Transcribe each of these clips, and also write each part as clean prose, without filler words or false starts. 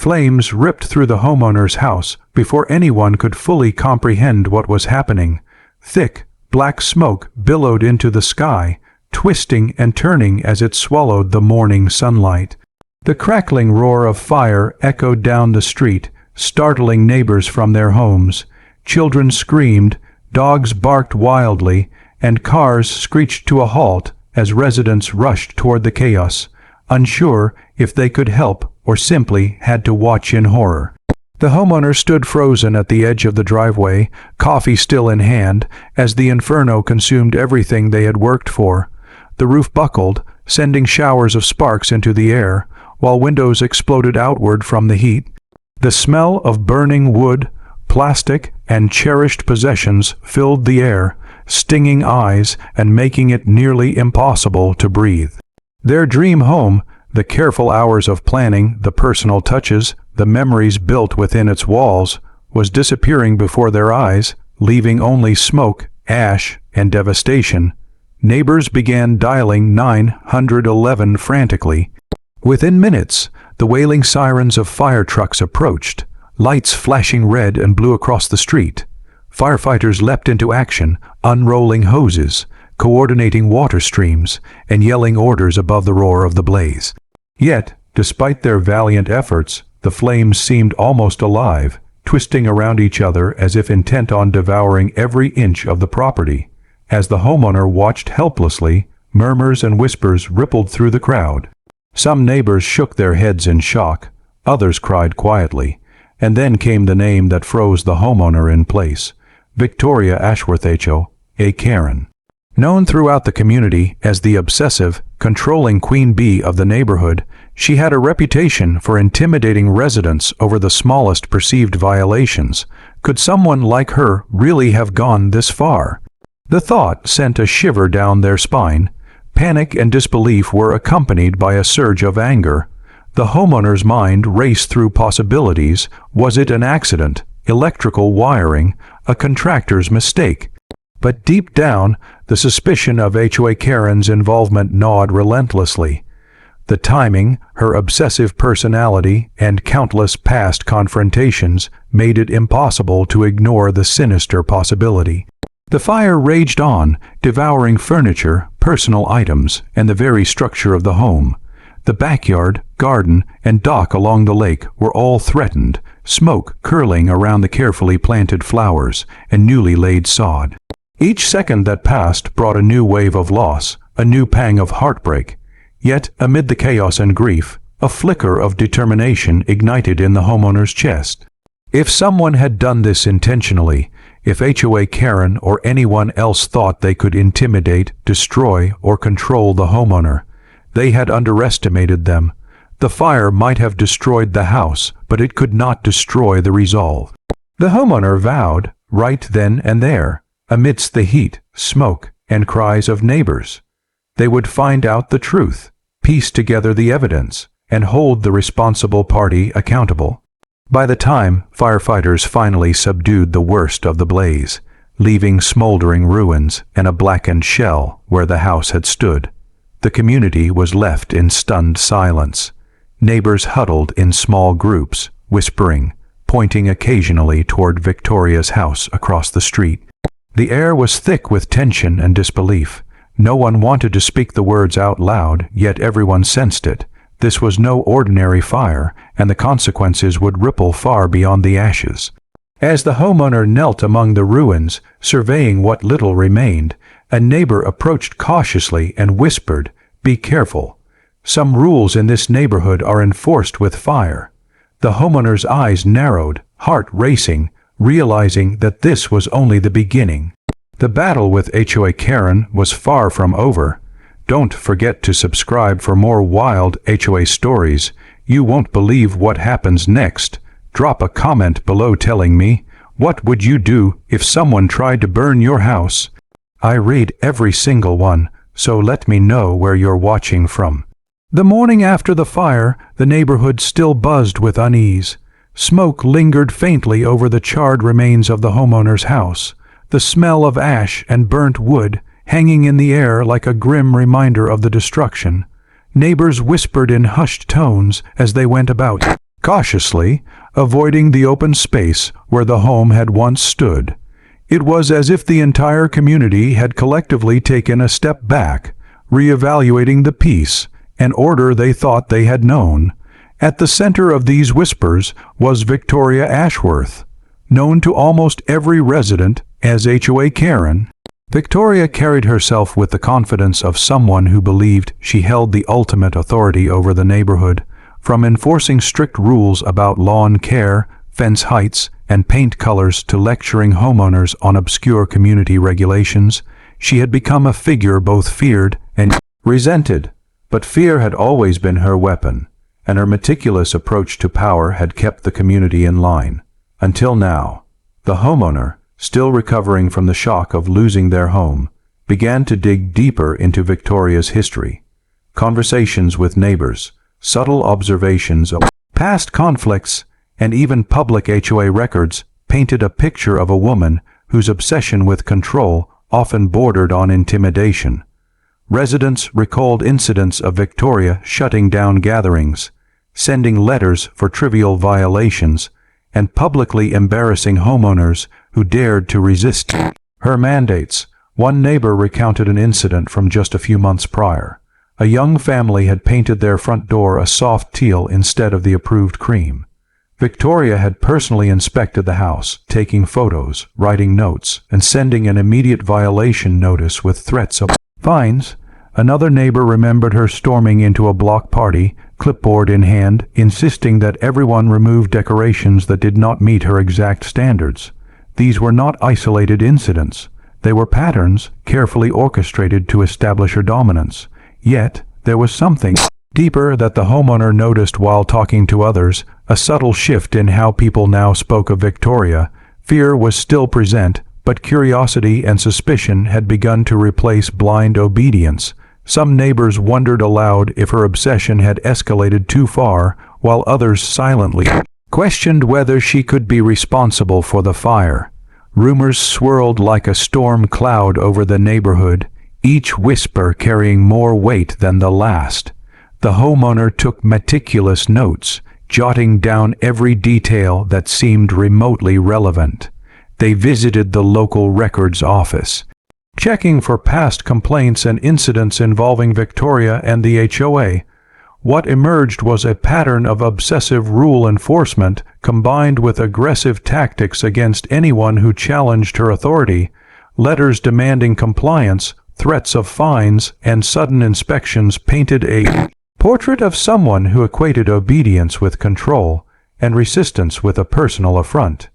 Flames ripped through the homeowner's house before anyone could fully comprehend what was happening. Thick, black smoke billowed into the sky, twisting and turning as it swallowed the morning sunlight. The crackling roar of fire echoed down the street, startling neighbors from their homes. Children screamed, dogs barked wildly, and cars screeched to a halt as residents rushed toward the chaos, unsure if they could help or simply had to watch in horror. The homeowner stood frozen at the edge of the driveway, coffee still in hand, as the inferno consumed everything they had worked for. The roof buckled, sending showers of sparks into the air, while windows exploded outward from the heat. The smell of burning wood, plastic, and cherished possessions filled the air, stinging eyes and making it nearly impossible to breathe. Their dream home, the careful hours of planning, the personal touches, the memories built within its walls, was disappearing before their eyes, leaving only smoke, ash, and devastation. Neighbors began dialing 911 frantically. Within minutes, the wailing sirens of fire trucks approached, lights flashing red and blue across the street. Firefighters leapt into action, unrolling hoses, coordinating water streams, and yelling orders above the roar of the blaze. Yet, despite their valiant efforts, the flames seemed almost alive, twisting around each other as if intent on devouring every inch of the property. As the homeowner watched helplessly, murmurs and whispers rippled through the crowd. Some neighbors shook their heads in shock, others cried quietly, and then came the name that froze the homeowner in place: Victoria Ashworth HOA Karen. Known throughout the community as the obsessive, controlling queen bee of the neighborhood, she had a reputation for intimidating residents over the smallest perceived violations. Could someone like her really have gone this far? The thought sent a shiver down their spine. Panic and disbelief were accompanied by a surge of anger. The homeowner's mind raced through possibilities. Was it an accident, electrical wiring, a contractor's mistake? But deep down, the suspicion of HOA Karen's involvement gnawed relentlessly. The timing, her obsessive personality, and countless past confrontations made it impossible to ignore the sinister possibility. The fire raged on, devouring furniture, personal items, and the very structure of the home. The backyard, garden, and dock along the lake were all threatened, smoke curling around the carefully planted flowers and newly laid sod. Each second that passed brought a new wave of loss, a new pang of heartbreak. Yet, amid the chaos and grief, a flicker of determination ignited in the homeowner's chest. If someone had done this intentionally, if HOA Karen or anyone else thought they could intimidate, destroy, or control the homeowner, they had underestimated them. The fire might have destroyed the house, but it could not destroy the resolve. The homeowner vowed, right then and there, amidst the heat, smoke, and cries of neighbors, they would find out the truth, piece together the evidence, and hold the responsible party accountable. By the time firefighters finally subdued the worst of the blaze, leaving smoldering ruins and a blackened shell where the house had stood, the community was left in stunned silence. Neighbors huddled in small groups, whispering, pointing occasionally toward Victoria's house across the street. The air was thick with tension and disbelief. No one wanted to speak the words out loud, yet everyone sensed it. This was no ordinary fire, and the consequences would ripple far beyond the ashes. As the homeowner knelt among the ruins, surveying what little remained, a neighbor approached cautiously and whispered, "Be careful. Some rules in this neighborhood are enforced with fire." The homeowner's eyes narrowed, heart racing, realizing that this was only the beginning. The battle with HOA Karen was far from over. Don't forget to subscribe for more wild HOA stories. You won't believe what happens next. Drop a comment below telling me, what would you do if someone tried to burn your house? I read every single one, so let me know where you're watching from. The morning after the fire, the neighborhood still buzzed with unease. Smoke lingered faintly over the charred remains of the homeowner's house, the smell of ash and burnt wood hanging in the air like a grim reminder of the destruction. Neighbors whispered in hushed tones as they went about, cautiously, avoiding the open space where the home had once stood. It was as if the entire community had collectively taken a step back, reevaluating the peace and order they thought they had known. At the center of these whispers was Victoria Ashworth, known to almost every resident as HOA Karen. Victoria carried herself with the confidence of someone who believed she held the ultimate authority over the neighborhood. From enforcing strict rules about lawn care, fence heights, and paint colors to lecturing homeowners on obscure community regulations, she had become a figure both feared and resented. But fear had always been her weapon, and her meticulous approach to power had kept the community in line. Until now, the homeowner, still recovering from the shock of losing their home, began to dig deeper into Victoria's history. Conversations with neighbors, subtle observations of past conflicts, and even public HOA records painted a picture of a woman whose obsession with control often bordered on intimidation. Residents recalled incidents of Victoria shutting down gatherings, sending letters for trivial violations, and publicly embarrassing homeowners who dared to resist her mandates. One neighbor recounted an incident from just a few months prior. A young family had painted their front door a soft teal instead of the approved cream. Victoria had personally inspected the house, taking photos, writing notes, and sending an immediate violation notice with threats of fines. Another neighbor remembered her storming into a block party, clipboard in hand, insisting that everyone remove decorations that did not meet her exact standards. These were not isolated incidents. They were patterns carefully orchestrated to establish her dominance. Yet, there was something deeper that the homeowner noticed while talking to others, a subtle shift in how people now spoke of Victoria. Fear was still present, but curiosity and suspicion had begun to replace blind obedience. Some neighbors wondered aloud if her obsession had escalated too far, while others silently questioned whether she could be responsible for the fire. Rumors swirled like a storm cloud over the neighborhood, each whisper carrying more weight than the last. The homeowner took meticulous notes, jotting down every detail that seemed remotely relevant. They visited the local records office, checking for past complaints and incidents involving Victoria and the HOA. What emerged was a pattern of obsessive rule enforcement combined with aggressive tactics against anyone who challenged her authority. Letters demanding compliance, threats of fines, and sudden inspections painted a portrait of someone who equated obedience with control and resistance with a personal affront.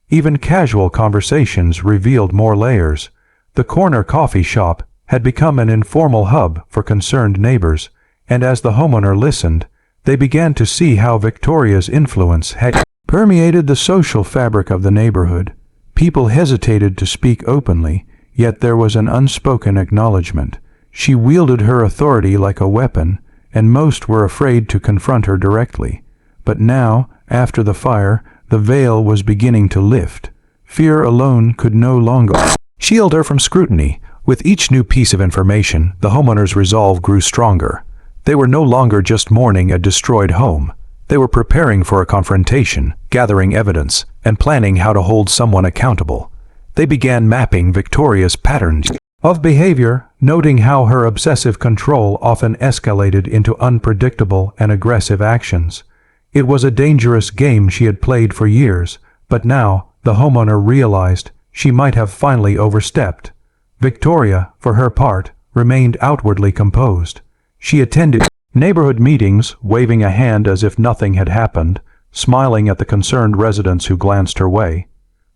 Even casual conversations revealed more layers. The corner coffee shop had become an informal hub for concerned neighbors, and as the homeowner listened, they began to see how Victoria's influence had permeated the social fabric of the neighborhood. People hesitated to speak openly, yet there was an unspoken acknowledgement. She wielded her authority like a weapon, and most were afraid to confront her directly. But now, after the fire, the veil was beginning to lift. Fear alone could no longer shield her from scrutiny. With each new piece of information, the homeowner's resolve grew stronger. They were no longer just mourning a destroyed home. They were preparing for a confrontation, gathering evidence, and planning how to hold someone accountable. They began mapping Victoria's patterns of behavior, noting how her obsessive control often escalated into unpredictable and aggressive actions. It was a dangerous game she had played for years, but now the homeowner realized she might have finally overstepped. Victoria, for her part, remained outwardly composed. She attended neighborhood meetings, waving a hand as if nothing had happened, smiling at the concerned residents who glanced her way.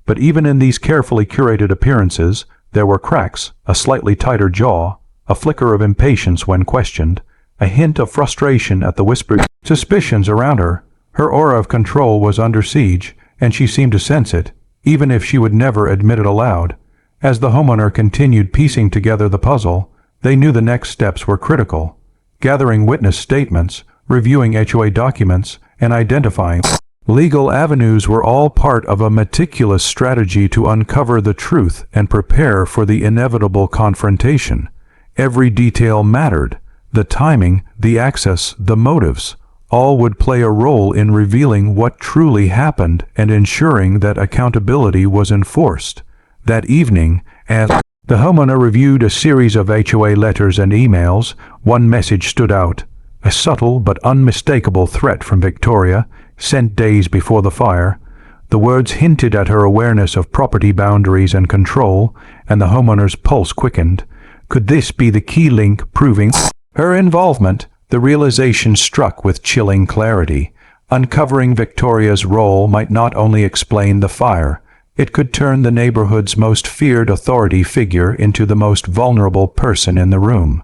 But even in these carefully curated appearances, there were cracks, a slightly tighter jaw, a flicker of impatience when questioned, a hint of frustration at the whispered suspicions around her. Her aura of control was under siege, and she seemed to sense it, even if she would never admit it aloud. As the homeowner continued piecing together the puzzle, they knew the next steps were critical. Gathering witness statements, reviewing HOA documents, and identifying legal avenues were all part of a meticulous strategy to uncover the truth and prepare for the inevitable confrontation. Every detail mattered: the timing, the access, the motives. all would play a role in revealing what truly happened and ensuring that accountability was enforced. That evening, as the homeowner reviewed a series of HOA letters and emails, one message stood out, a subtle but unmistakable threat from Victoria, sent days before the fire. The words hinted at her awareness of property boundaries and control, and the homeowner's pulse quickened. Could this be the key link proving her involvement? The realization struck with chilling clarity. Uncovering Victoria's role might not only explain the fire, it could turn the neighborhood's most feared authority figure into the most vulnerable person in the room.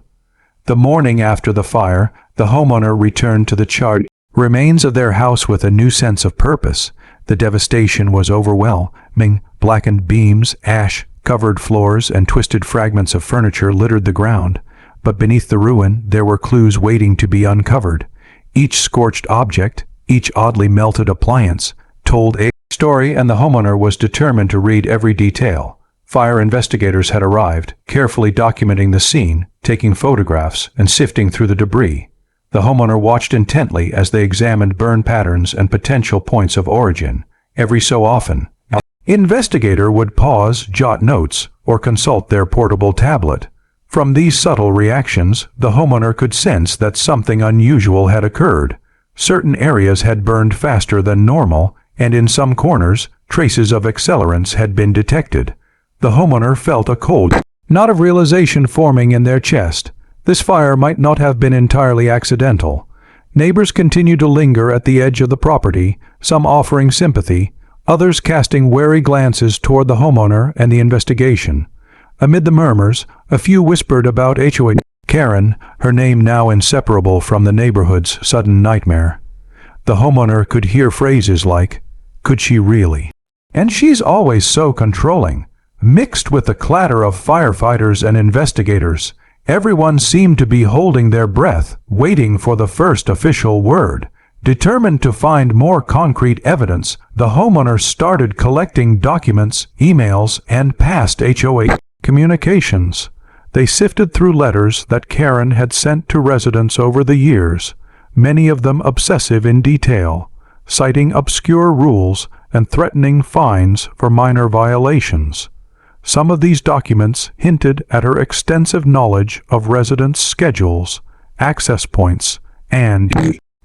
The morning after the fire, the homeowner returned to the charred remains of their house with a new sense of purpose. The devastation was overwhelming. Blackened beams, ash-covered floors, and twisted fragments of furniture littered the ground. But beneath the ruin, there were clues waiting to be uncovered. Each scorched object, each oddly melted appliance, told a story, and the homeowner was determined to read every detail. Fire investigators had arrived, carefully documenting the scene, taking photographs, and sifting through the debris. The homeowner watched intently as they examined burn patterns and potential points of origin. Every so often, an investigator would pause, jot notes, or consult their portable tablet. From these subtle reactions, the homeowner could sense that something unusual had occurred. Certain areas had burned faster than normal, and in some corners, traces of accelerants had been detected. The homeowner felt a cold knot of realization forming in their chest. This fire might not have been entirely accidental. Neighbors continued to linger at the edge of the property, some offering sympathy, others casting wary glances toward the homeowner and the investigation. Amid the murmurs, a few whispered about HOA Karen, her name now inseparable from the neighborhood's sudden nightmare. The homeowner could hear phrases like, "Could she really? And she's always so controlling," mixed with the clatter of firefighters and investigators. Everyone seemed to be holding their breath, waiting for the first official word. Determined to find more concrete evidence, the homeowner started collecting documents, emails, and past HOA communications. They sifted through letters that Karen had sent to residents over the years, many of them obsessive in detail, citing obscure rules and threatening fines for minor violations. Some of these documents hinted at her extensive knowledge of residents' schedules, access points, and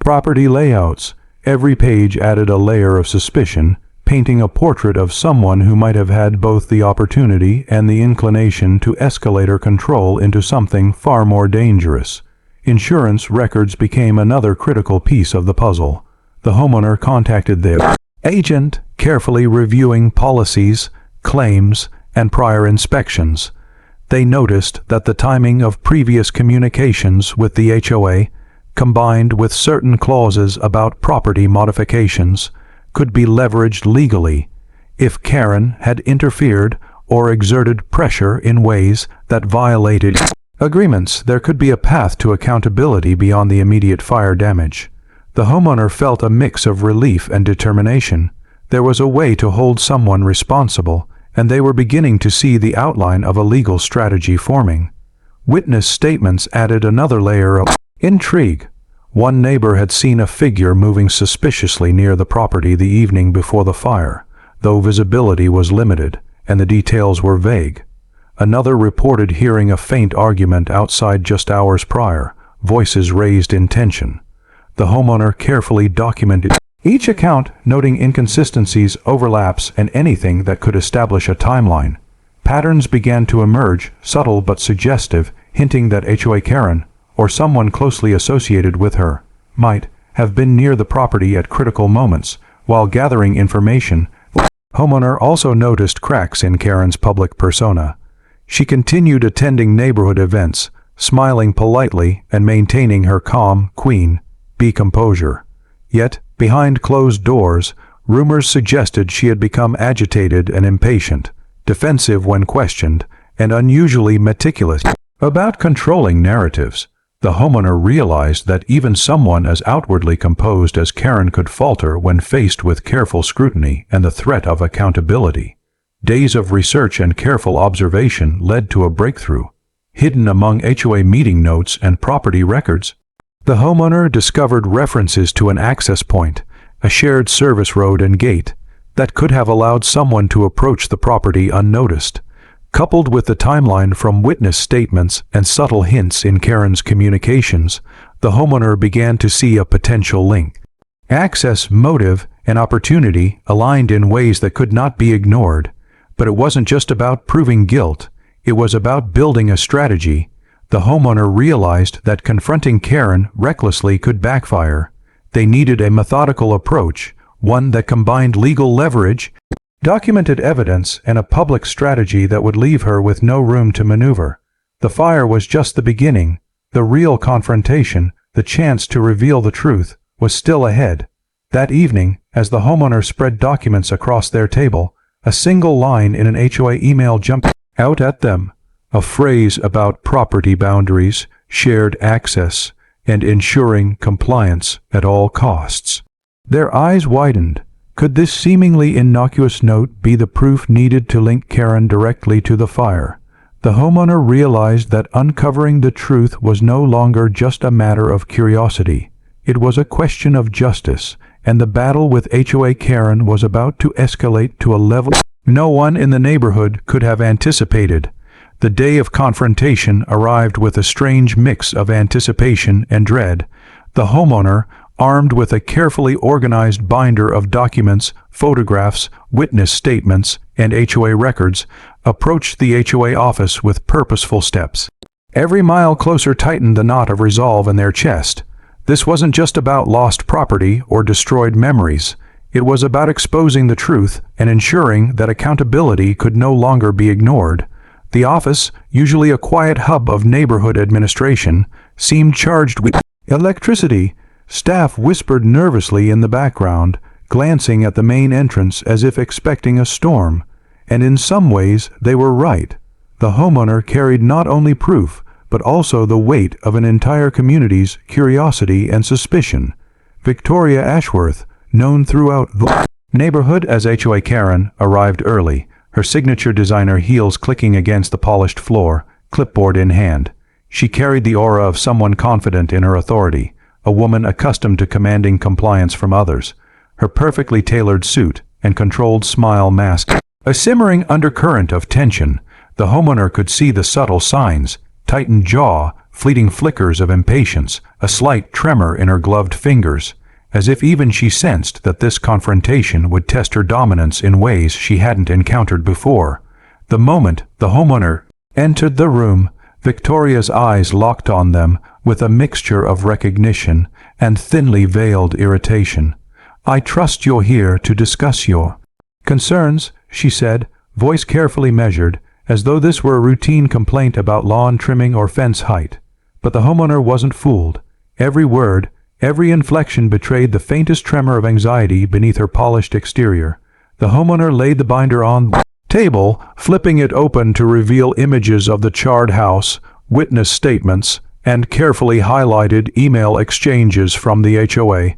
property layouts. Every page added a layer of suspicion, painting a portrait of someone who might have had both the opportunity and the inclination to escalate her control into something far more dangerous. Insurance records became another critical piece of the puzzle. The homeowner contacted their agent, carefully reviewing policies, claims, and prior inspections. They noticed that the timing of previous communications with the HOA, combined with certain clauses about property modifications, could be leveraged legally if Karen had interfered or exerted pressure in ways that violated agreements. There could be a path to accountability beyond the immediate fire damage. The homeowner felt a mix of relief and determination. There was a way to hold someone responsible, and they were beginning to see the outline of a legal strategy forming. Witness statements added another layer of intrigue. One neighbor had seen a figure moving suspiciously near the property the evening before the fire, though visibility was limited and the details were vague. Another reported hearing a faint argument outside just hours prior, voices raised in tension. The homeowner carefully documented each account, noting inconsistencies, overlaps, and anything that could establish a timeline. Patterns began to emerge, subtle but suggestive, hinting that HOA Karen, or someone closely associated with her, might have been near the property at critical moments. While gathering information, the homeowner also noticed cracks in Karen's public persona. She continued attending neighborhood events, smiling politely and maintaining her calm, queen-bee composure. Yet, behind closed doors, rumors suggested she had become agitated and impatient, defensive when questioned, and unusually meticulous about controlling narratives. The homeowner realized that even someone as outwardly composed as Karen could falter when faced with careful scrutiny and the threat of accountability. Days of research and careful observation led to a breakthrough. Hidden among HOA meeting notes and property records, The homeowner discovered references to an access point, a shared service road and gate, that could have allowed someone to approach the property unnoticed. Coupled with the timeline from witness statements and subtle hints in Karen's communications, the homeowner began to see a potential link. Access, motive, and opportunity aligned in ways that could not be ignored. But it wasn't just about proving guilt, it was about building a strategy. The homeowner realized that confronting Karen recklessly could backfire. They needed a methodical approach, one that combined legal leverage, documented evidence, and a public strategy that would leave her with no room to maneuver. The fire was just the beginning. The real confrontation, the chance to reveal the truth, was still ahead. That evening, as the homeowner spread documents across their table, a single line in an HOA email jumped out at them. A phrase about property boundaries, shared access, and ensuring compliance at all costs. Their eyes widened. Could this seemingly innocuous note be the proof needed to link Karen directly to the fire? The homeowner realized that uncovering the truth was no longer just a matter of curiosity. It was a question of justice, and the battle with HOA Karen was about to escalate to a level no one in the neighborhood could have anticipated. The day of confrontation arrived with a strange mix of anticipation and dread. The homeowner, armed with a carefully organized binder of documents, photographs, witness statements, and HOA records, approached the HOA office with purposeful steps. Every mile closer tightened the knot of resolve in their chest. This wasn't just about lost property or destroyed memories. It was about exposing the truth and ensuring that accountability could no longer be ignored. The office, usually a quiet hub of neighborhood administration, seemed charged with electricity. Staff whispered nervously in the background, glancing at the main entrance as if expecting a storm. And in some ways, they were right. The homeowner carried not only proof, but also the weight of an entire community's curiosity and suspicion. Victoria Ashworth, known throughout the neighborhood as HOA Karen, arrived early, her signature designer heels clicking against the polished floor, clipboard in hand. She carried the aura of someone confident in her authority, a woman accustomed to commanding compliance from others. Her perfectly tailored suit and controlled smile masked a simmering undercurrent of tension. The homeowner could see the subtle signs: tightened jaw, fleeting flickers of impatience, a slight tremor in her gloved fingers, as if even she sensed that this confrontation would test her dominance in ways she hadn't encountered before. The moment the homeowner entered the room, Victoria's eyes locked on them with a mixture of recognition and thinly veiled irritation. "I trust you're here to discuss your concerns," she said, voice carefully measured, as though this were a routine complaint about lawn trimming or fence height. But the homeowner wasn't fooled. Every word, every inflection betrayed the faintest tremor of anxiety beneath her polished exterior. The homeowner laid the binder on the table, flipping it open to reveal images of the charred house, witness statements, and carefully highlighted email exchanges from the HOA.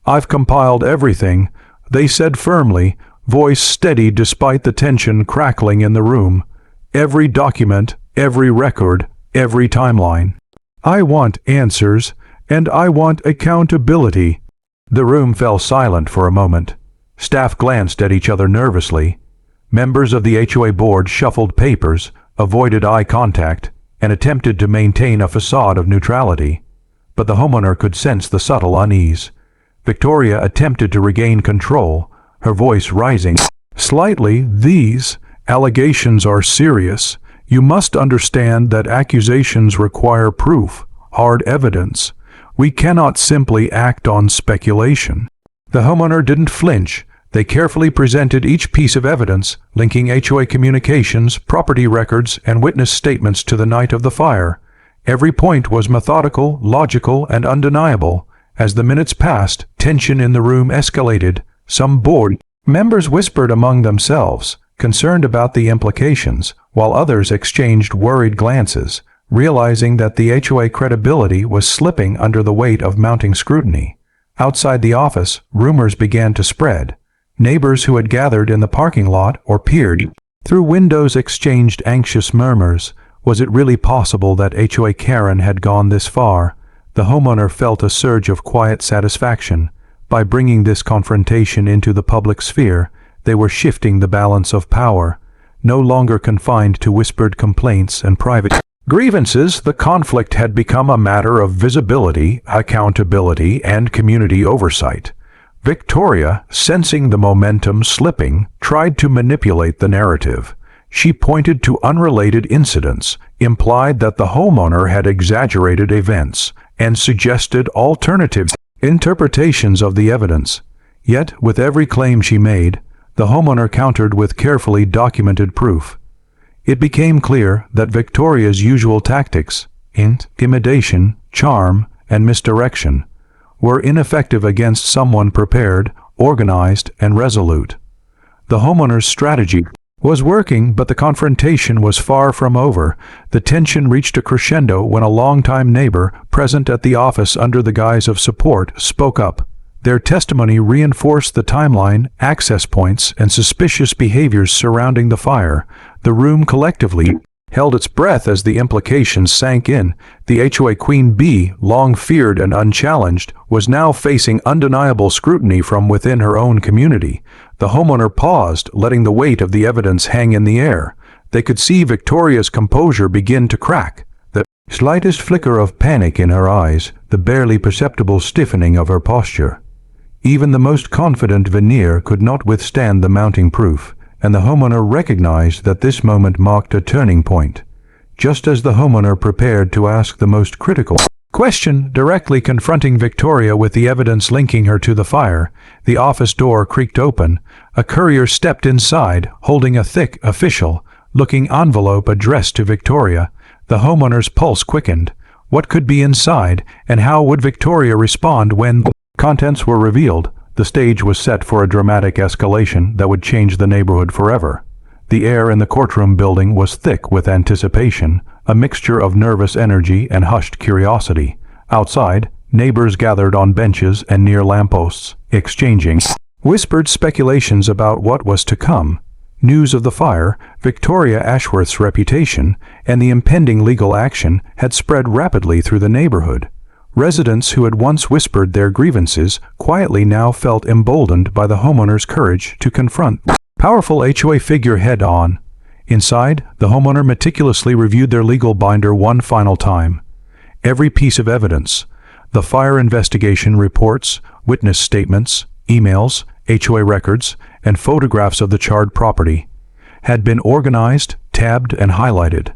"I've compiled everything," they said firmly, voice steady despite the tension crackling in the room. "Every document, every record, every timeline. I want answers, and I want accountability." The room fell silent for a moment. Staff glanced at each other nervously. Members of the HOA board shuffled papers, avoided eye contact, and attempted to maintain a facade of neutrality. But the homeowner could sense the subtle unease. Victoria attempted to regain control, her voice rising slightly. "These allegations are serious. You must understand that accusations require proof, hard evidence. We cannot simply act on speculation." The homeowner didn't flinch. They carefully presented each piece of evidence, linking HOA communications, property records, and witness statements to the night of the fire. Every point was methodical, logical, and undeniable. As the minutes passed, tension in the room escalated. Some board members whispered among themselves, concerned about the implications, while others exchanged worried glances, realizing that the HOA credibility was slipping under the weight of mounting scrutiny. Outside the office, rumors began to spread. Neighbors who had gathered in the parking lot or peered through windows exchanged anxious murmurs. Was it really possible that HOA Karen had gone this far? The homeowner felt a surge of quiet satisfaction. By bringing this confrontation into the public sphere, they were shifting the balance of power. No longer confined to whispered complaints and private grievances, the conflict had become a matter of visibility, accountability, and community oversight. Victoria, sensing the momentum slipping, tried to manipulate the narrative. She pointed to unrelated incidents, implied that the homeowner had exaggerated events, and suggested alternative interpretations of the evidence. Yet, with every claim she made, the homeowner countered with carefully documented proof. It became clear that Victoria's usual tactics, intimidation, charm, and misdirection, were ineffective against someone prepared, organized, and resolute. The homeowner's strategy was working, but the confrontation was far from over. The tension reached a crescendo when a longtime neighbor, present at the office under the guise of support, spoke up. Their testimony reinforced the timeline, access points, and suspicious behaviors surrounding the fire. The room collectively held its breath as the implications sank in. The HOA Queen Bee, long feared and unchallenged, was now facing undeniable scrutiny from within her own community. The homeowner paused, letting the weight of the evidence hang in the air. They could see Victoria's composure begin to crack. The slightest flicker of panic in her eyes, the barely perceptible stiffening of her posture. Even the most confident veneer could not withstand the mounting proof, and the homeowner recognized that this moment marked a turning point. Just as the homeowner prepared to ask the most critical question, directly confronting Victoria with the evidence linking her to the fire, the office door creaked open. A courier stepped inside, holding a thick, official-looking envelope addressed to Victoria. The homeowner's pulse quickened. What could be inside, and how would Victoria respond when the contents were revealed? The stage was set for a dramatic escalation that would change the neighborhood forever. The air in the courtroom building was thick with anticipation, a mixture of nervous energy and hushed curiosity. Outside, neighbors gathered on benches and near lampposts, exchanging whispered speculations about what was to come. News of the fire, Victoria Ashworth's reputation, and the impending legal action had spread rapidly through the neighborhood. Residents who had once whispered their grievances quietly now felt emboldened by the homeowner's courage to confront the powerful HOA figure head-on. Inside, the homeowner meticulously reviewed their legal binder one final time. Every piece of evidence, the fire investigation reports, witness statements, emails, HOA records, and photographs of the charred property, had been organized, tabbed, and highlighted.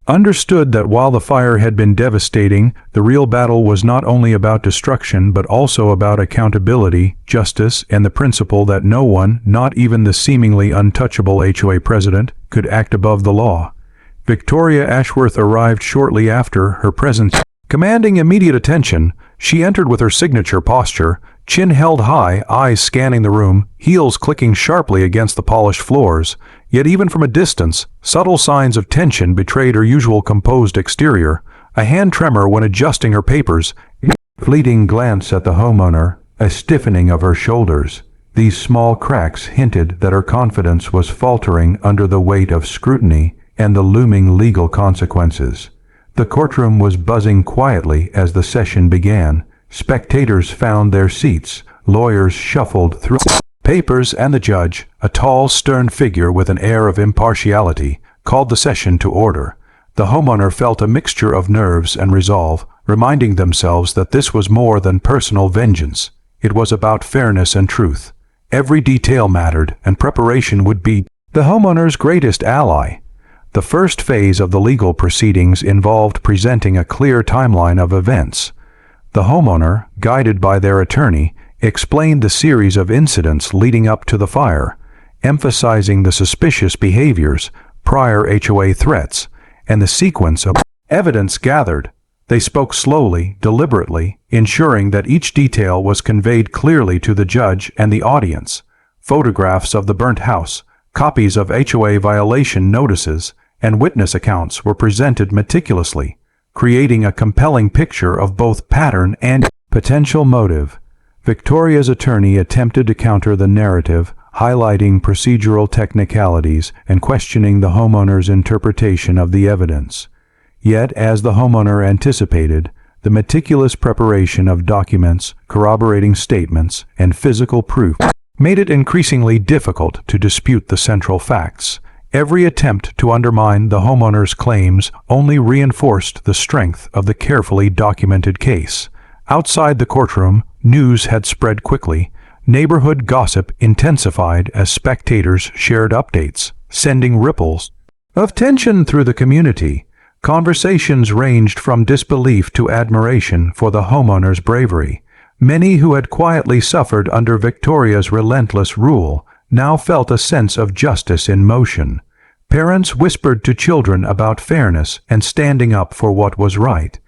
Understood that while the fire had been devastating, the real battle was not only about destruction but also about accountability, justice, and the principle that no one, not even the seemingly untouchable HOA president, could act above the law. Victoria Ashworth arrived shortly after, her presence commanding immediate attention. She entered with her signature posture, chin held high, eyes scanning the room, heels clicking sharply against the polished floors. Yet even from a distance, subtle signs of tension betrayed her usual composed exterior. A hand tremor when adjusting her papers, a fleeting glance at the homeowner, a stiffening of her shoulders. These small cracks hinted that her confidence was faltering under the weight of scrutiny and the looming legal consequences. The courtroom was buzzing quietly as the session began. Spectators found their seats, lawyers shuffled through papers, and the judge, a tall, stern figure with an air of impartiality, called the session to order. The homeowner felt a mixture of nerves and resolve, reminding themselves that this was more than personal vengeance. It was about fairness and truth. Every detail mattered, and preparation would be the homeowner's greatest ally. The first phase of the legal proceedings involved presenting a clear timeline of events. The homeowner, guided by their attorney, explained the series of incidents leading up to the fire, emphasizing the suspicious behaviors, prior HOA threats, and the sequence of evidence gathered. They spoke slowly, deliberately, ensuring that each detail was conveyed clearly to the judge and the audience. Photographs of the burnt house, copies of HOA violation notices, and witness accounts were presented meticulously, creating a compelling picture of both pattern and potential motive. Victoria's attorney attempted to counter the narrative, highlighting procedural technicalities and questioning the homeowner's interpretation of the evidence. Yet, as the homeowner anticipated, the meticulous preparation of documents, corroborating statements, and physical proof made it increasingly difficult to dispute the central facts. Every attempt to undermine the homeowner's claims only reinforced the strength of the carefully documented case. Outside the courtroom, news had spread quickly. Neighborhood gossip intensified as spectators shared updates, sending ripples of tension through the community. Conversations ranged from disbelief to admiration for the homeowner's bravery. Many who had quietly suffered under Victoria's relentless rule now felt a sense of justice in motion. Parents whispered to children about fairness and standing up for what was right,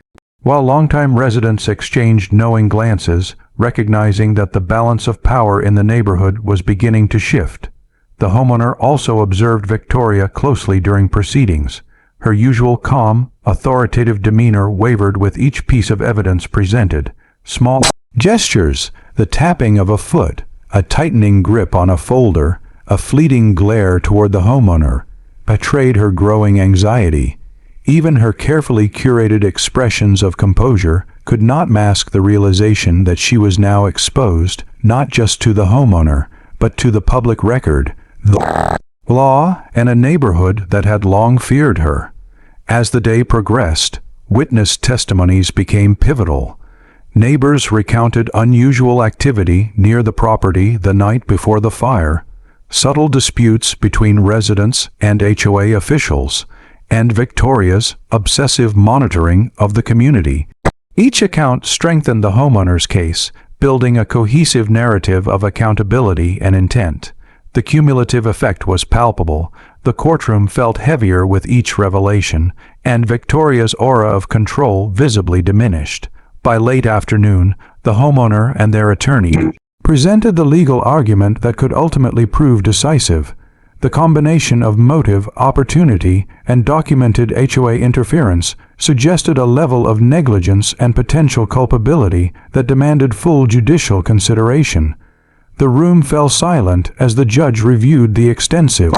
while longtime residents exchanged knowing glances, recognizing that the balance of power in the neighborhood was beginning to shift. The homeowner also observed Victoria closely during proceedings. Her usual calm, authoritative demeanor wavered with each piece of evidence presented. Small gestures, the tapping of a foot, a tightening grip on a folder, a fleeting glare toward the homeowner, betrayed her growing anxiety. Even her carefully curated expressions of composure could not mask the realization that she was now exposed not just to the homeowner, but to the public record, the law, and a neighborhood that had long feared her. As the day progressed, witness testimonies became pivotal. Neighbors recounted unusual activity near the property the night before the fire, subtle disputes between residents and HOA officials, and Victoria's obsessive monitoring of the community. Each account strengthened the homeowner's case, building a cohesive narrative of accountability and intent. The cumulative effect was palpable. The courtroom felt heavier with each revelation, and Victoria's aura of control visibly diminished. By late afternoon, the homeowner and their attorney presented the legal argument that could ultimately prove decisive. The combination of motive, opportunity, and documented HOA interference suggested a level of negligence and potential culpability that demanded full judicial consideration. The room fell silent as the judge reviewed the extensive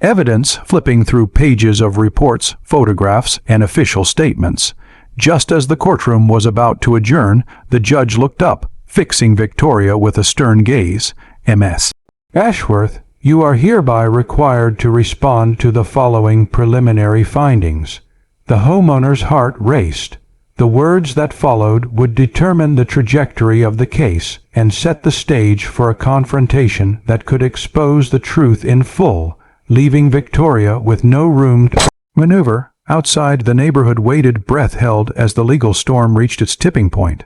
evidence, flipping through pages of reports, photographs, and official statements. Just as the courtroom was about to adjourn, the judge looked up, fixing Victoria with a stern gaze. Ms. Ashworth, you are hereby required to respond to the following preliminary findings. The homeowner's heart raced. The words that followed would determine the trajectory of the case and set the stage for a confrontation that could expose the truth in full, leaving Victoria with no room to maneuver. Outside, the neighborhood waited, breath held as the legal storm reached its tipping point.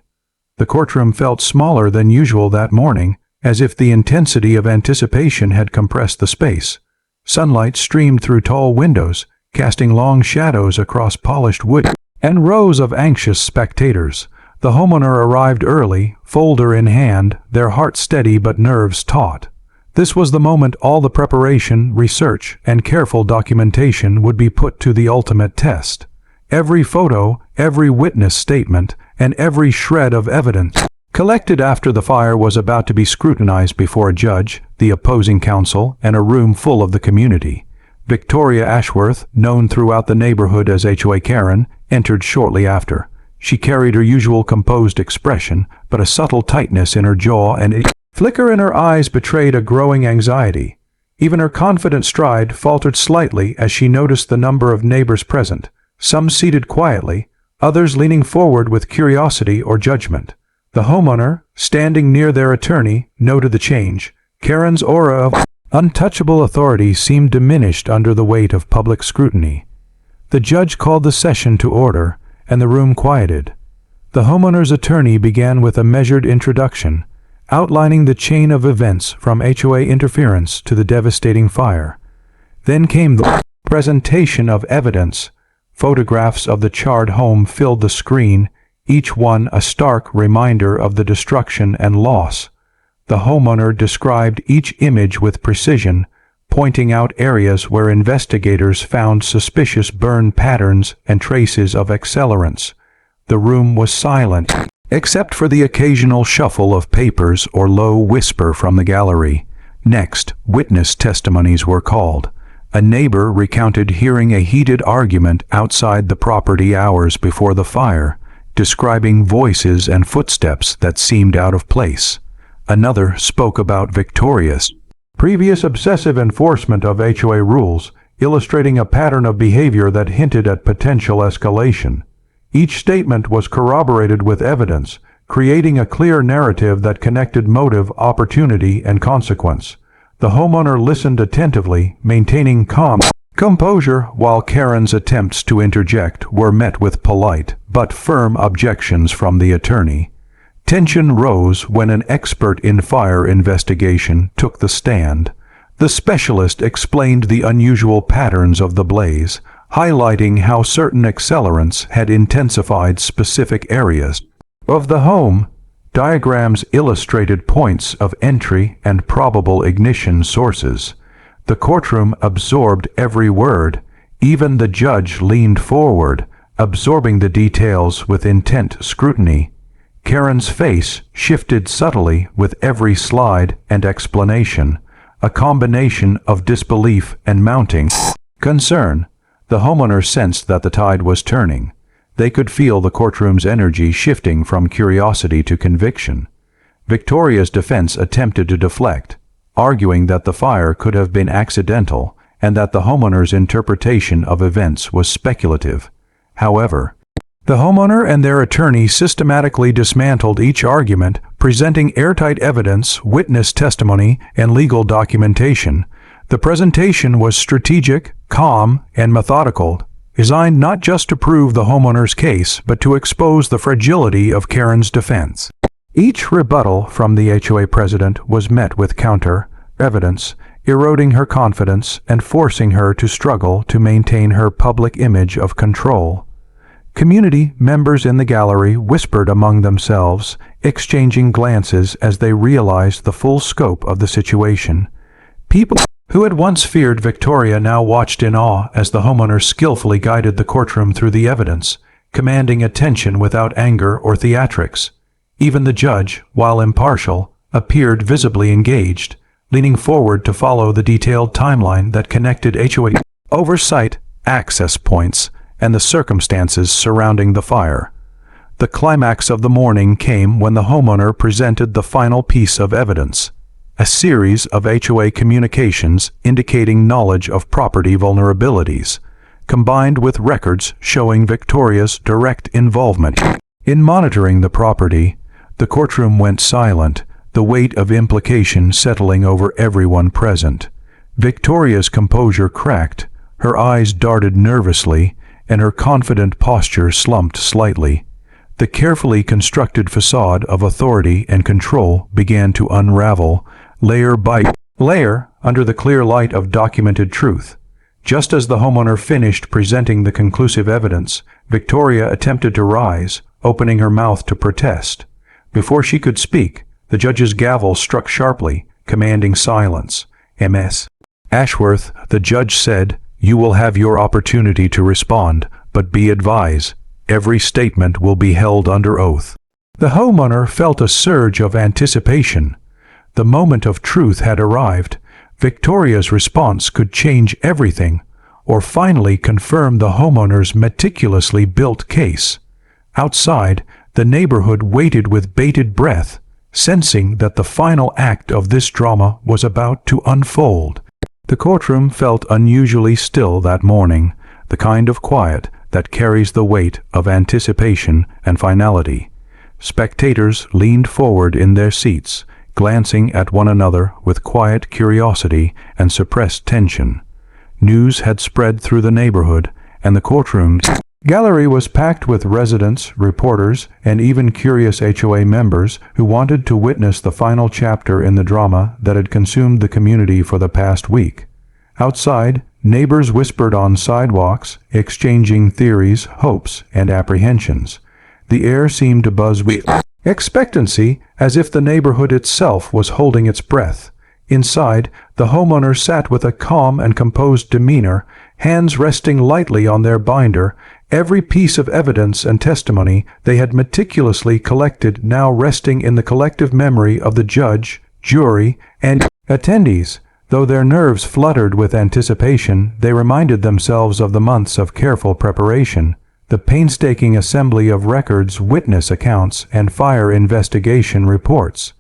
The courtroom felt smaller than usual that morning, as if the intensity of anticipation had compressed the space. Sunlight streamed through tall windows, casting long shadows across polished wood and rows of anxious spectators. The homeowner arrived early, folder in hand, their hearts steady but nerves taut. This was the moment all the preparation, research, and careful documentation would be put to the ultimate test. Every photo, every witness statement, and every shred of evidence collected after the fire was about to be scrutinized before a judge, the opposing counsel, and a room full of the community. Victoria Ashworth, known throughout the neighborhood as HOA Karen, entered shortly after. She carried her usual composed expression, but a subtle tightness in her jaw and a flicker in her eyes betrayed a growing anxiety. Even her confident stride faltered slightly as she noticed the number of neighbors present, some seated quietly, others leaning forward with curiosity or judgment. The homeowner, standing near their attorney, noted the change. Karen's aura of untouchable authority seemed diminished under the weight of public scrutiny. The judge called the session to order, and the room quieted. The homeowner's attorney began with a measured introduction, outlining the chain of events from HOA interference to the devastating fire. Then came the presentation of evidence. Photographs of the charred home filled the screen, each one a stark reminder of the destruction and loss. The homeowner described each image with precision, pointing out areas where investigators found suspicious burn patterns and traces of accelerants. The room was silent, except for the occasional shuffle of papers or low whisper from the gallery. Next, witness testimonies were called. A neighbor recounted hearing a heated argument outside the property hours before the fire, describing voices and footsteps that seemed out of place. Another spoke about Victoria's previous obsessive enforcement of HOA rules, illustrating a pattern of behavior that hinted at potential escalation. Each statement was corroborated with evidence, creating a clear narrative that connected motive, opportunity, and consequence. The homeowner listened attentively, maintaining calm composure, while Karen's attempts to interject were met with polite but firm objections from the attorney. Tension rose when an expert in fire investigation took the stand. The specialist explained the unusual patterns of the blaze, highlighting how certain accelerants had intensified specific areas of the home. Diagrams illustrated points of entry and probable ignition sources. The courtroom absorbed every word. Even the judge leaned forward, absorbing the details with intent scrutiny. Karen's face shifted subtly with every slide and explanation, a combination of disbelief and mounting concern. The homeowner sensed that the tide was turning. They could feel the courtroom's energy shifting from curiosity to conviction. Victoria's defense attempted to deflect, arguing that the fire could have been accidental and that the homeowner's interpretation of events was speculative. However, the homeowner and their attorney systematically dismantled each argument, presenting airtight evidence, witness testimony, and legal documentation. The presentation was strategic, calm, and methodical, designed not just to prove the homeowner's case, but to expose the fragility of Karen's defense. Each rebuttal from the HOA president was met with counter-evidence, eroding her confidence and forcing her to struggle to maintain her public image of control. Community members in the gallery whispered among themselves, exchanging glances as they realized the full scope of the situation. People who had once feared Victoria now watched in awe as the homeowner skillfully guided the courtroom through the evidence, commanding attention without anger or theatrics. Even the judge, while impartial, appeared visibly engaged, leaning forward to follow the detailed timeline that connected HOA oversight, access points, and the circumstances surrounding the fire. The climax of the morning came when the homeowner presented the final piece of evidence, a series of HOA communications indicating knowledge of property vulnerabilities, combined with records showing Victoria's direct involvement in monitoring the property. The courtroom went silent, the weight of implication settling over everyone present. Victoria's composure cracked, her eyes darted nervously, and her confident posture slumped slightly. The carefully constructed facade of authority and control began to unravel, layer by layer, under the clear light of documented truth. Just as the homeowner finished presenting the conclusive evidence, Victoria attempted to rise, opening her mouth to protest. Before she could speak, the judge's gavel struck sharply, commanding silence. Ms. Ashworth, the judge said, "You will have your opportunity to respond, but be advised, every statement will be held under oath." The homeowner felt a surge of anticipation. The moment of truth had arrived. Victoria's response could change everything, or finally confirm the homeowner's meticulously built case. Outside, the neighborhood waited with bated breath, sensing that the final act of this drama was about to unfold. The courtroom felt unusually still that morning, the kind of quiet that carries the weight of anticipation and finality. Spectators leaned forward in their seats, glancing at one another with quiet curiosity and suppressed tension. News had spread through the neighborhood, and the courtroom's gallery was packed with residents, reporters, and even curious HOA members who wanted to witness the final chapter in the drama that had consumed the community for the past week. Outside, neighbors whispered on sidewalks, exchanging theories, hopes, and apprehensions. The air seemed to buzz with expectancy, as if the neighborhood itself was holding its breath. Inside, the homeowner sat with a calm and composed demeanor, hands resting lightly on their binder, every piece of evidence and testimony they had meticulously collected now resting in the collective memory of the judge, jury, and attendees. Though their nerves fluttered with anticipation, they reminded themselves of the months of careful preparation. the painstaking assembly of records, witness accounts, and fire investigation reports.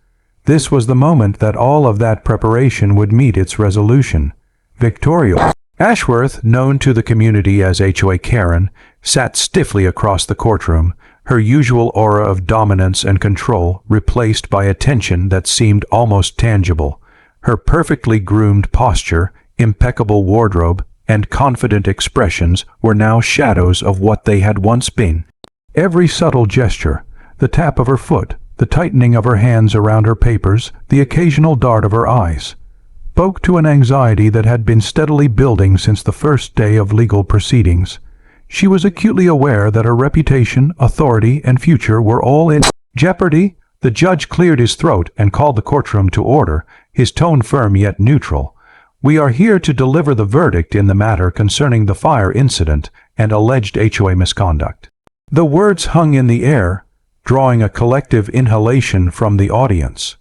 This was the moment that all of that preparation would meet its resolution. Victoria Ashworth, known to the community as HOA Karen, sat stiffly across the courtroom, her usual aura of dominance and control replaced by a tension that seemed almost tangible. Her perfectly groomed posture, impeccable wardrobe, and confident expressions were now shadows of what they had once been. Every subtle gesture, the tap of her foot, the tightening of her hands around her papers, the occasional dart of her eyes, spoke to an anxiety that had been steadily building since the first day of legal proceedings. She was acutely aware that her reputation, authority, and future were all in jeopardy. The judge cleared his throat and called the courtroom to order, his tone firm yet neutral. "We are here to deliver the verdict in the matter concerning the fire incident and alleged HOA misconduct." The words hung in the air, drawing a collective inhalation from the audience.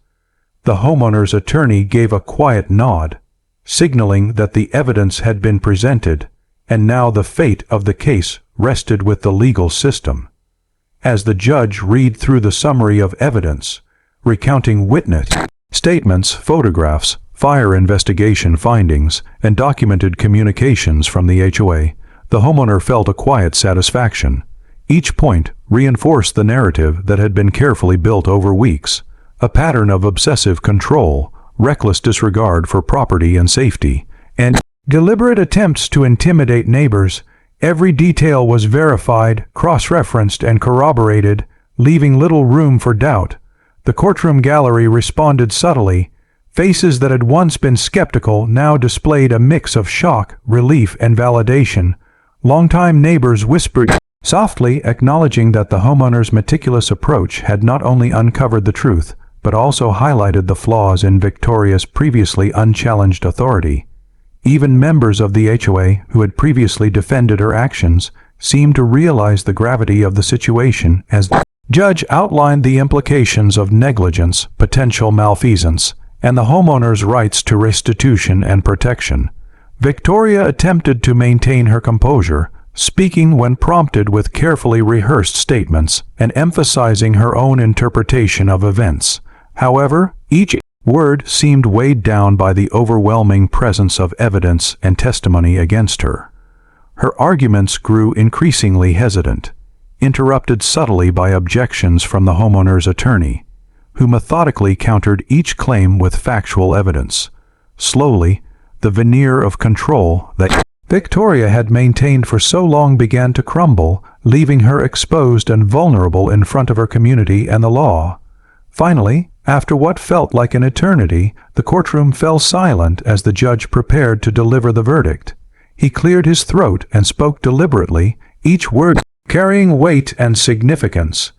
The homeowner's attorney gave a quiet nod, signaling that the evidence had been presented, and now the fate of the case rested with the legal system. As the judge read through the summary of evidence, recounting witness statements, photographs, fire investigation findings, and documented communications from the HOA, the homeowner felt a quiet satisfaction. Each point reinforced the narrative that had been carefully built over weeks, a pattern of obsessive control, reckless disregard for property and safety, and deliberate attempts to intimidate neighbors. Every detail was verified, cross-referenced, and corroborated, leaving little room for doubt. The courtroom gallery responded subtly. Faces that had once been skeptical now displayed a mix of shock, relief, and validation. Longtime neighbors whispered softly, acknowledging that the homeowner's meticulous approach had not only uncovered the truth, but also highlighted the flaws in Victoria's previously unchallenged authority. Even members of the HOA who had previously defended her actions seemed to realize the gravity of the situation as the judge outlined the implications of negligence, potential malfeasance, and the homeowner's rights to restitution and protection. Victoria attempted to maintain her composure, speaking when prompted with carefully rehearsed statements and emphasizing her own interpretation of events. However, each word seemed weighed down by the overwhelming presence of evidence and testimony against her. Her arguments grew increasingly hesitant, interrupted subtly by objections from the homeowner's attorney, who methodically countered each claim with factual evidence. Slowly, the veneer of control that Victoria had maintained for so long began to crumble, leaving her exposed and vulnerable in front of her community and the law. Finally, after what felt like an eternity, the courtroom fell silent as the judge prepared to deliver the verdict. He cleared his throat and spoke deliberately, each word carrying weight and significance.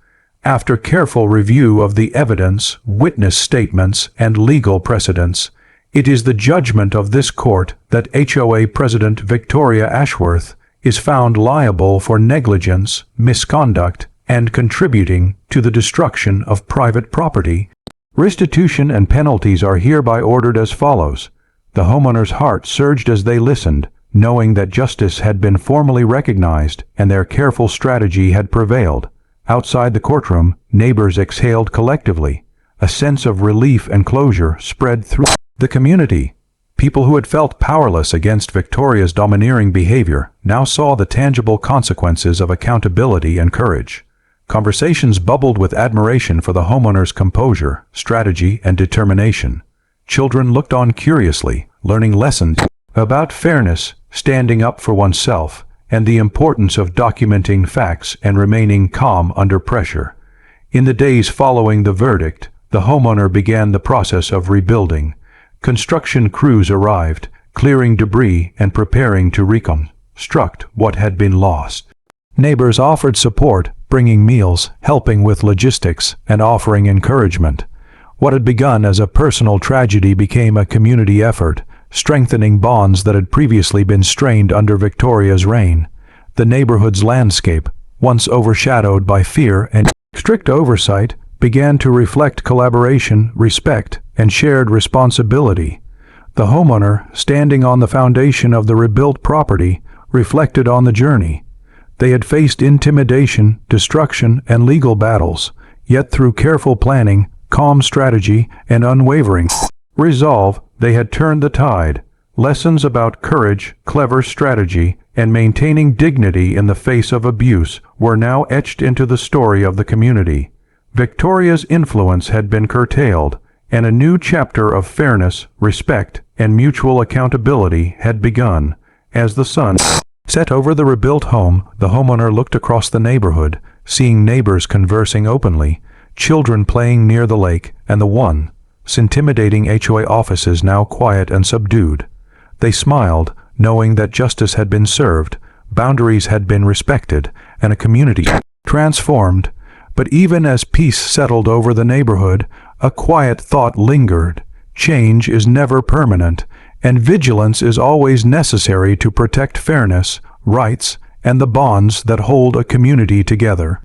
After careful review of the evidence, witness statements, and legal precedents, it is the judgment of this court that HOA President Victoria Ashworth is found liable for negligence, misconduct, and contributing to the destruction of private property. Restitution and penalties are hereby ordered as follows. The homeowner's heart surged as they listened, knowing that justice had been formally recognized and their careful strategy had prevailed. Outside the courtroom, neighbors exhaled collectively. A sense of relief and closure spread through the community. People who had felt powerless against Victoria's domineering behavior now saw the tangible consequences of accountability and courage. Conversations bubbled with admiration for the homeowner's composure, strategy, and determination. Children looked on curiously, learning lessons about fairness, standing up for oneself, and the importance of documenting facts and remaining calm under pressure. In the days following the verdict, the homeowner began the process of rebuilding. Construction crews arrived, clearing debris and preparing to reconstruct what had been lost. Neighbors offered support, bringing meals, helping with logistics, and offering encouragement. What had begun as a personal tragedy became a community effort, strengthening bonds that had previously been strained under Victoria's reign. The neighborhood's landscape, once overshadowed by fear and strict oversight, began to reflect collaboration, respect, and shared responsibility. The homeowner, standing on the foundation of the rebuilt property, reflected on the journey. They had faced intimidation, destruction, and legal battles, yet through careful planning, calm strategy, and unwavering resolve, they had turned the tide. Lessons about courage, clever strategy, and maintaining dignity in the face of abuse were now etched into the story of the community. Victoria's influence had been curtailed, and a new chapter of fairness, respect, and mutual accountability had begun. As the sun set over the rebuilt home, the homeowner looked across the neighborhood, seeing neighbors conversing openly, children playing near the lake, and the once intimidating HOA offices now quiet and subdued. They smiled, knowing that justice had been served, boundaries had been respected, and a community transformed. But even as peace settled over the neighborhood, a quiet thought lingered. Change is never permanent, and vigilance is always necessary to protect fairness, rights, and the bonds that hold a community together.